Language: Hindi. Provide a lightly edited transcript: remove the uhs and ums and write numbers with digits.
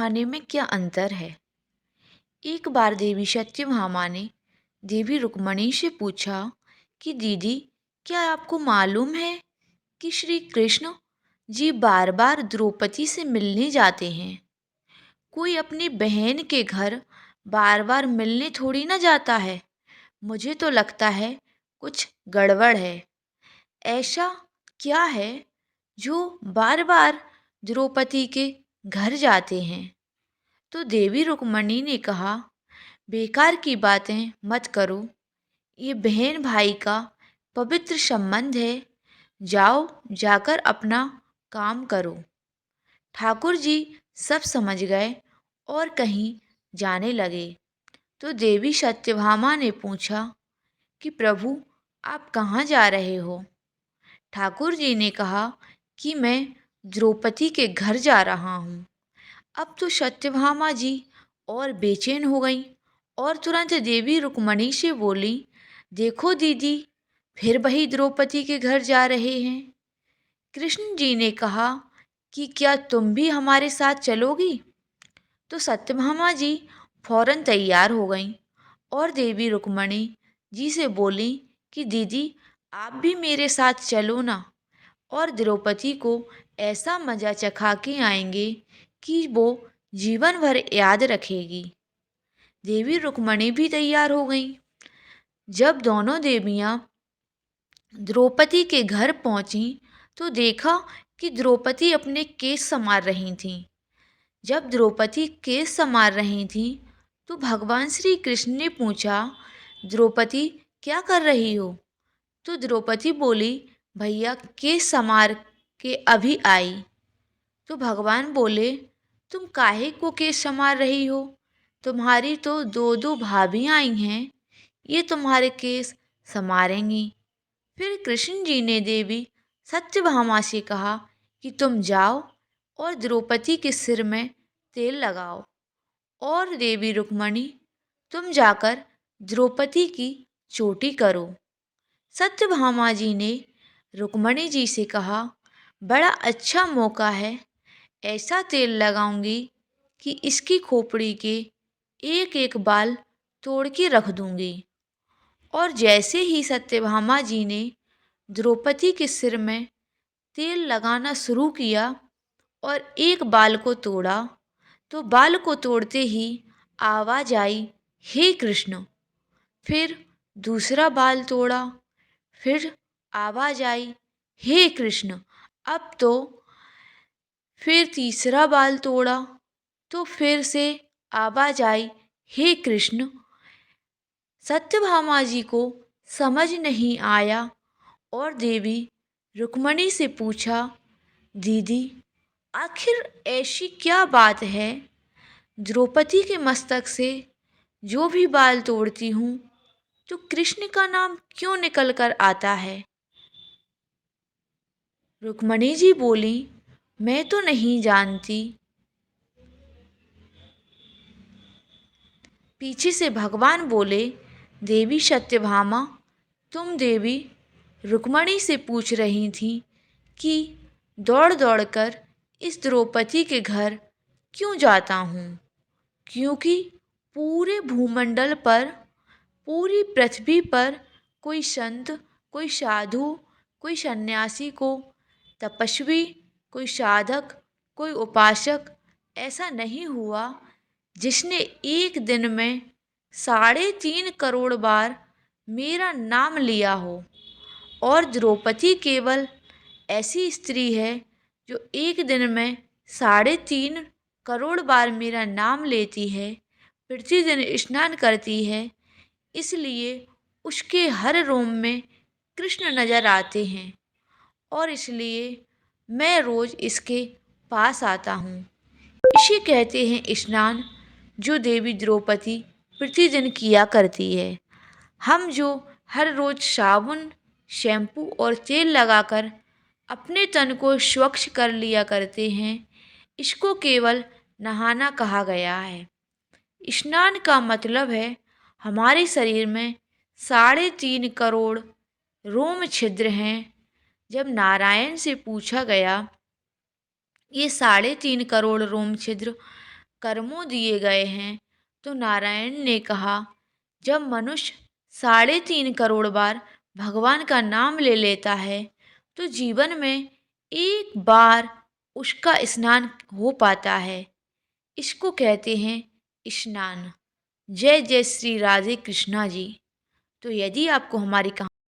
खाने में क्या अंतर है। एक बार देवी सत्यभामा ने देवी रुक्मणी से पूछा कि दीदी, क्या आपको मालूम है कि श्री कृष्ण जी बार बार द्रौपदी से मिलने जाते हैं। कोई अपनी बहन के घर बार बार मिलने थोड़ी ना जाता है। मुझे तो लगता है कुछ गड़बड़ है। ऐसा क्या है जो बार बार द्रौपदी के घर जाते हैं। तो देवी रुक्मणी ने कहा, बेकार की बातें मत करो। ये बहन भाई का पवित्र संबंध है। जाओ, जाकर अपना काम करो। ठाकुर जी सब समझ गए और कहीं जाने लगे। तो देवी सत्यभामा ने पूछा कि प्रभु, आप कहाँ जा रहे हो। ठाकुर जी ने कहा कि मैं द्रौपदी के घर जा रहा हूँ। अब तो सत्यभामा जी और बेचैन हो गईं और तुरंत देवी रुक्मणी से बोली, देखो दीदी, फिर वही द्रौपदी के घर जा रहे हैं। कृष्ण जी ने कहा कि क्या तुम भी हमारे साथ चलोगी। तो सत्यभामा जी फौरन तैयार हो गईं और देवी रुक्मणी जी से बोली कि दीदी, आप भी मेरे साथ चलो ना, और द्रौपदी को ऐसा मजा चखा के आएंगे कि वो जीवन भर याद रखेगी। देवी रुक्मणी भी तैयार हो गईं। जब दोनों देवियां द्रौपदी के घर पहुंची तो देखा कि द्रौपदी अपने केस संवार रही थीं। जब द्रौपदी केस संवार रही थीं तो भगवान श्री कृष्ण ने पूछा, द्रौपदी क्या कर रही हो। तो द्रौपदी बोली, भैया केस संवार के अभी आई। तो भगवान बोले, तुम काहे को केस संवार रही हो। तुम्हारी तो दो दो भाभियाँ आई हैं, ये तुम्हारे केस संवारेंगी। फिर कृष्ण जी ने देवी सत्यभामा से कहा कि तुम जाओ और द्रौपदी के सिर में तेल लगाओ। और देवी रुक्मणी, तुम जाकर द्रौपदी की चोटी करो। सत्यभामा जी ने रुक्मणी जी से कहा, बड़ा अच्छा मौका है। ऐसा तेल लगाऊंगी कि इसकी खोपड़ी के एक एक बाल तोड़ के रख दूंगी। और जैसे ही सत्यभामा जी ने द्रौपदी के सिर में तेल लगाना शुरू किया और एक बाल को तोड़ा, तो बाल को तोड़ते ही आवाज आई, हे कृष्ण। फिर दूसरा बाल तोड़ा, फिर आवाज आई, हे कृष्ण। अब तो फिर तीसरा बाल तोड़ा तो फिर से आवाज आई, हे कृष्ण। सत्यभामा जी को समझ नहीं आया और देवी रुक्मणी से पूछा, दीदी, आखिर ऐसी क्या बात है। द्रौपदी के मस्तक से जो भी बाल तोड़ती हूँ तो कृष्ण का नाम क्यों निकल कर आता है। रुक्मणी जी बोली, मैं तो नहीं जानती। पीछे से भगवान बोले, देवी सत्यभामा, तुम देवी रुक्मणी से पूछ रही थी कि दौड़ दौड़ कर इस द्रौपदी के घर क्यों जाता हूँ। क्योंकि पूरे भूमंडल पर, पूरी पृथ्वी पर कोई संत, कोई साधु, कोई सन्यासी को, तपस्वी, कोई साधक, कोई उपासक ऐसा नहीं हुआ जिसने एक दिन में 3.5 करोड़ बार मेरा नाम लिया हो। और द्रौपदी केवल ऐसी स्त्री है जो एक दिन में 3.5 करोड़ बार मेरा नाम लेती है, प्रतिदिन स्नान करती है। इसलिए उसके हर रोम में कृष्ण नजर आते हैं और इसलिए मैं रोज इसके पास आता हूँ। इसे कहते हैं स्नान, जो देवी द्रौपदी प्रतिदिन किया करती है। हम जो हर रोज साबुन, शैम्पू और तेल लगाकर अपने तन को स्वच्छ कर लिया करते हैं, इसको केवल नहाना कहा गया है। स्नान का मतलब है हमारे शरीर में 3.5 करोड़ रोम छिद्र हैं। जब नारायण से पूछा गया, ये 3.5 करोड़ रोम छिद्र कर्मों दिए गए हैं। तो नारायण ने कहा, जब मनुष्य 3.5 करोड़ बार भगवान का नाम ले लेता है तो जीवन में एक बार उसका स्नान हो पाता है। इसको कहते हैं स्नान। जय जय श्री राधे कृष्णा जी। तो यदि आपको हमारी कहानी